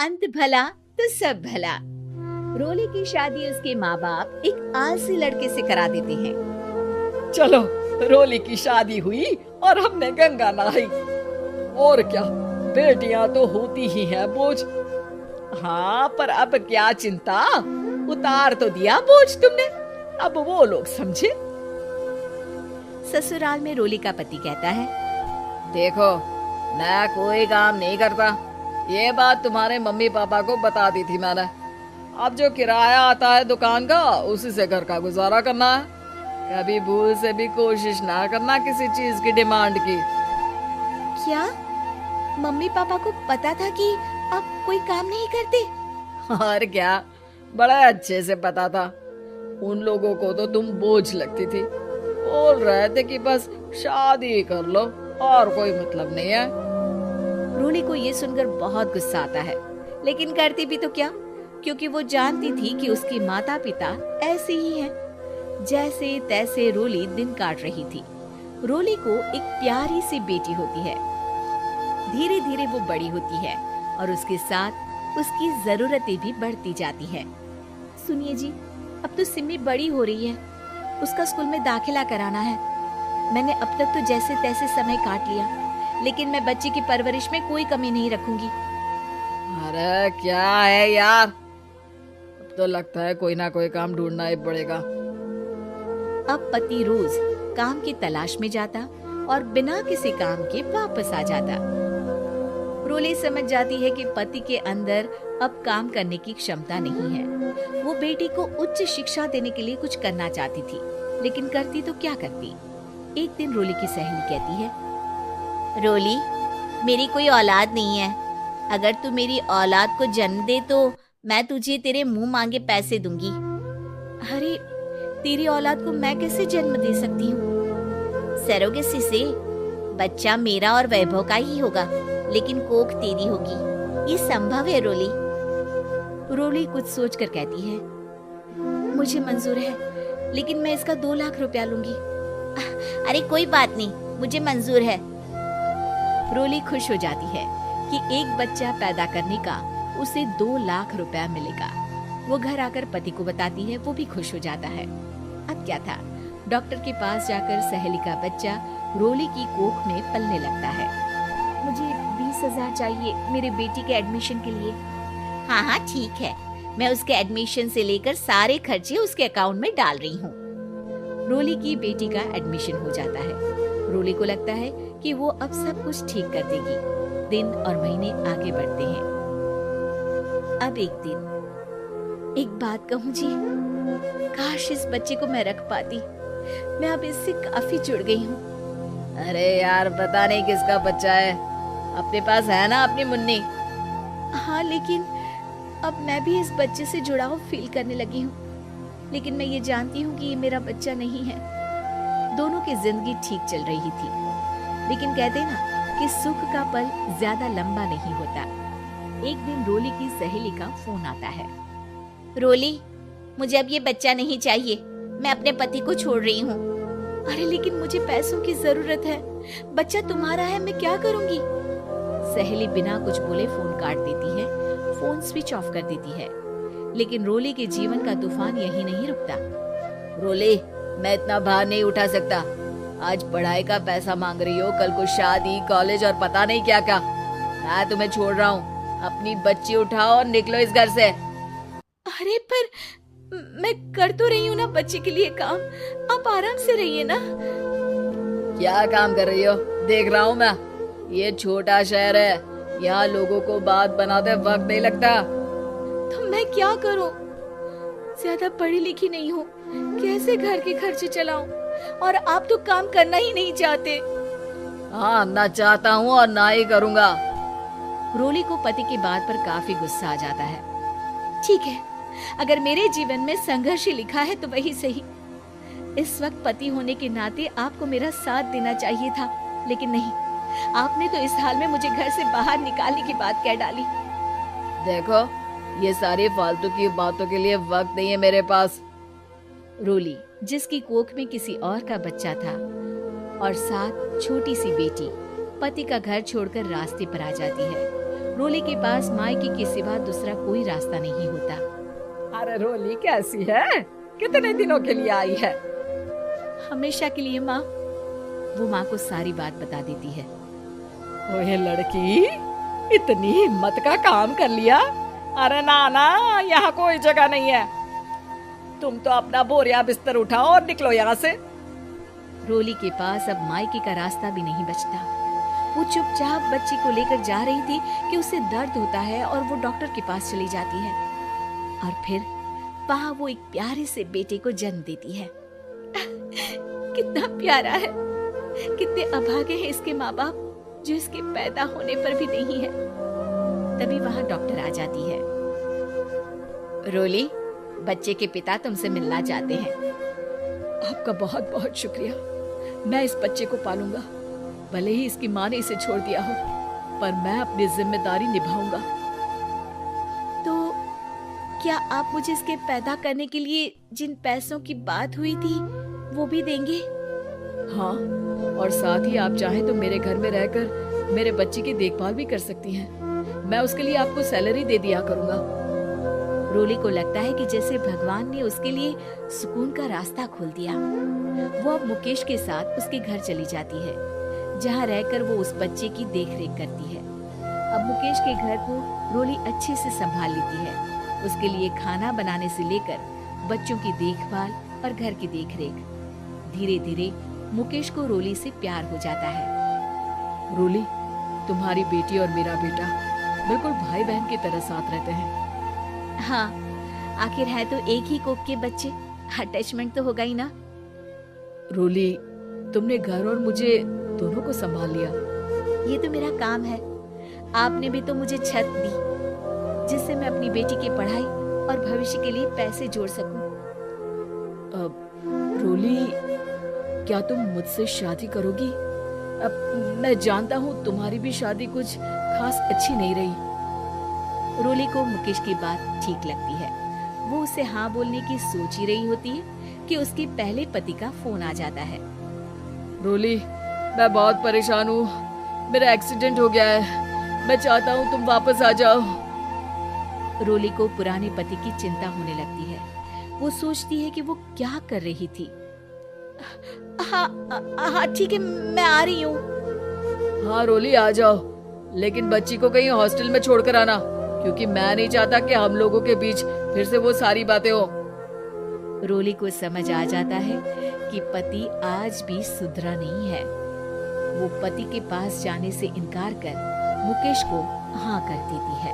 अंत भला तो सब भला। रोली की शादी उसके माँ बाप एक आलसी लड़के से करा देते हैं। चलो, रोली की शादी हुई और हमने गंगा नहाई। और क्या, बेटियां तो होती ही हैं बोझ। हाँ, पर अब क्या चिंता, उतार तो दिया बोझ तुमने, अब वो लोग समझे। ससुराल में रोली का पति कहता है, देखो, मैं कोई काम नहीं करता, ये बात तुम्हारे मम्मी पापा को बता दी थी मैंने। अब जो किराया आता है दुकान का, उसी से घर का गुजारा करना है। कभी भूल से भी कोशिश ना करना किसी चीज की डिमांड की। क्या मम्मी पापा को पता था कि आप कोई काम नहीं करते? और क्या, बड़ा अच्छे से पता था। उन लोगों को तो तुम बोझ लगती थी, बोल रहे थे कि बस शादी कर लो और कोई मतलब नहीं है। रोली को ये सुनकर बहुत गुस्सा आता है, लेकिन करती भी तो क्या, क्योंकि वो जानती थी कि उसके माता पिता ऐसे ही हैं। जैसे तैसे रोली दिन काट रही थी। रोली को एक प्यारी सी बेटी होती है। धीरे धीरे वो बड़ी होती है और उसके साथ उसकी जरूरतें भी बढ़ती जाती है। सुनिए जी, अब तो सिमी बड़ी हो रही है, उसका स्कूल में दाखिला कराना है। मैंने अब तक तो जैसे तैसे समय काट लिया, लेकिन मैं बच्ची की परवरिश में कोई कमी नहीं रखूंगी। अरे क्या है यार, अब तो लगता है कोई ना कोई काम ढूंढना ही पड़ेगा। अब पति रोज काम की तलाश में जाता और बिना किसी काम के वापस आ जाता। रोली समझ जाती है कि पति के अंदर अब काम करने की क्षमता नहीं है। वो बेटी को उच्च शिक्षा देने के लिए कुछ करना चाहती थी, लेकिन करती तो क्या करती। एक दिन रोली की सहेली कहती है, रोली, मेरी कोई औलाद नहीं है। अगर तू मेरी औलाद को जन्म दे तो मैं तुझे तेरे मुंह मांगे पैसे दूंगी। अरे, तेरी औलाद को मैं कैसे जन्म दे सकती हूँ? सरोगेसी से बच्चा मेरा और वैभव का ही होगा, लेकिन कोख तेरी होगी। ये संभव है रोली। रोली कुछ सोचकर कहती है, मुझे मंजूर है, लेकिन मैं इसका 2 लाख रुपया लूंगी। अरे कोई बात नहीं, मुझे मंजूर है। रोली खुश हो जाती है कि एक बच्चा पैदा करने का उसे 2 लाख रुपया मिलेगा। वो घर आकर पति को बताती है, वो भी खुश हो जाता है। अब क्या था, डॉक्टर के पास जाकर सहेली का बच्चा रोली की कोख में पलने लगता है। मुझे 20,000 चाहिए मेरे बेटी के एडमिशन के लिए। हाँ हाँ ठीक है, मैं उसके एडमिशन से लेकर सारे खर्चे उसके अकाउंट में डाल रही हूँ। रोली की बेटी का एडमिशन हो जाता है। रोली को लगता है कि वो अब सब कुछ ठीक कर देगी। दिन और महीने आगे बढ़ते हैं। अब एक दिन, एक बात कहूँ जी, काश इस बच्चे को मैं रख पाती। मैं अब इससे काफी जुड़ गई हूँ। अरे यार, पता नहीं किसका बच्चा है, अपने पास है ना अपनी मुन्नी। हाँ, लेकिन अब मैं भी इस बच्चे से जुड़ाव फील करने लगी हूँ। लेकिन मैं ये जानती हूँ कि ये मेरा बच्चा नहीं है। दोनों की जिंदगी ठीक चल रही थी, लेकिन कहते ना कि सुख का पल ज्यादा लंबा नहीं होता। एक दिन रोली की सहेली का फोन आता है। रोली, मुझे अब ये बच्चा नहीं चाहिए, मैं अपने पति को छोड़ रही हूँ। अरे लेकिन मुझे पैसों की जरूरत है, बच्चा तुम्हारा है, मैं क्या करूँगी? सहेली बिना कुछ बोले फोन काट देती है, फोन स्विच ऑफ कर देती है। लेकिन रोली के जीवन का तूफान यही नहीं रुकता। रोली, मैं इतना भार नहीं उठा सकता। आज पढ़ाई का पैसा मांग रही हो, कल को शादी, कॉलेज और पता नहीं क्या क्या। मैं तुम्हें छोड़ रहा हूँ, अपनी बच्ची उठाओ और निकलो इस घर से। अरे पर मैं कर तो रही हूँ ना बच्चे के लिए काम, आप आराम से रहिए ना। क्या काम कर रही हो, देख रहा हूँ मैं। ये छोटा शहर है, यहाँ लोगों को बात बनाते वक्त नहीं लगता। तो मैं क्या करूँ? ज्यादा पढ़ी लिखी नहीं हूँ, कैसे घर के खर्चे चलाऊं? और आप तो काम करना ही नहीं चाहते। हाँ, ना चाहता हूँ और ना ही करूँगा। रोली को पति की बात पर काफी गुस्सा आ जाता है। ठीक है, अगर मेरे जीवन में संघर्ष लिखा है तो वही सही। इस वक्त पति होने के नाते आपको मेरा साथ देना चाहिए था, लेकिन नहीं, आपने तो इस हाल में मुझे घर से बाहर निकालने की बात कह डाली। देखो, ये सारी फालतू की बातों के लिए वक्त नहीं है मेरे पास। रोली, जिसकी कोख में किसी और का बच्चा था और साथ छोटी सी बेटी, पति का घर छोड़कर रास्ते पर आ जाती है। रोली के पास मायके के सिवा दूसरा कोई रास्ता नहीं होता। अरे रोली कैसी है? कितने दिनों के लिए आई है? हमेशा के लिए माँ। वो माँ को सारी बात बता देती है। ओए लड़की, इतनी हिम्मत का काम कर लिया। अरे ना ना, यहाँ कोई जगह नहीं है। तुम तो अपना बोरिया बिस्तर उठाओ और निकलो यहाँ से। रोली के पास अब मायके का रास्ता भी नहीं बचता। वो चुपचाप बच्ची को लेकर जा रही थी कि उसे दर्द होता है और वो डॉक्टर के पास चली जाती है। और फिर वहां वो एक प्यारे से बेटे को जन्म देती है। कितना प्यारा है, कितने अभागे हैं इसके माँ बाप जो इसके पैदा होने पर भी नहीं है। तभी वहां डॉक्टर आ जाती है। रोली, बच्चे के पिता तुमसे मिलना चाहते हैं। आपका बहुत बहुत शुक्रिया। मैं इस बच्चे को पालूंगा, भले ही इसकी माँ ने इसे छोड़ दिया हो, पर मैं अपनी जिम्मेदारी निभाऊंगा। तो क्या आप मुझे इसके पैदा करने के लिए जिन पैसों की बात हुई थी वो भी देंगे? हाँ, और साथ ही आप चाहें तो मेरे घर में रहकर मेरे बच्चे की देखभाल भी कर सकती हैं। मैं उसके लिए आपको सैलरी दे दिया करूंगा। रोली को लगता है कि जैसे भगवान ने उसके लिए सुकून का रास्ता खोल दिया। वो अब मुकेश के साथ उसके घर चली जाती है, जहाँ रहकर वो उस बच्चे की देखरेख करती है। अब मुकेश के घर को रोली अच्छे से संभाल लेती है। उसके लिए खाना बनाने से लेकर बच्चों की देखभाल और घर की देखरेख। धीरे धीरे मुकेश को रोली से प्यार हो जाता है। रोली, तुम्हारी बेटी और मेरा बेटा बिल्कुल भाई बहन की तरह साथ रहते हैं। हाँ, आखिर है तो एक ही कोख के बच्चे, अटैचमेंट तो होगा ही ना। रोली, तुमने घर और मुझे दोनों को संभाल लिया। ये तो मेरा काम है। आपने भी तो मुझे छत दी जिससे मैं अपनी बेटी की पढ़ाई और भविष्य के लिए पैसे जोड़ सकूं। रोली, क्या तुम मुझसे शादी करोगी? अब मैं जानता हूँ तुम्हारी भी शादी कुछ खास अच्छी नहीं रही। रोली को मुकेश की बात ठीक लगती है। वो उसे हाँ बोलने की सोच ही रही होती है कि उसके पहले पति का फोन आ जाता है। रोली, मैं बहुत परेशान हूँ। मेरा एक्सीडेंट हो गया है। मैं चाहता हूँ तुम वापस आ जाओ। रोली को पुराने पति की चिंता होने लगती है। वो सोचती है कि वो क्या कर रही थी। हाँ ठीक है, मैं आ रही हूँ। हाँ रोली, आ जाओ, लेकिन बच्ची को कहीं हॉस्टल में छोड़कर आना, क्योंकि मैं नहीं चाहता कि हम लोगों के बीच फिर से वो सारी बातें हो। रोली को समझ आ जाता है कि पति आज भी सुधरा नहीं है। वो पति के पास जाने से इनकार कर मुकेश को हाँ कर देती है।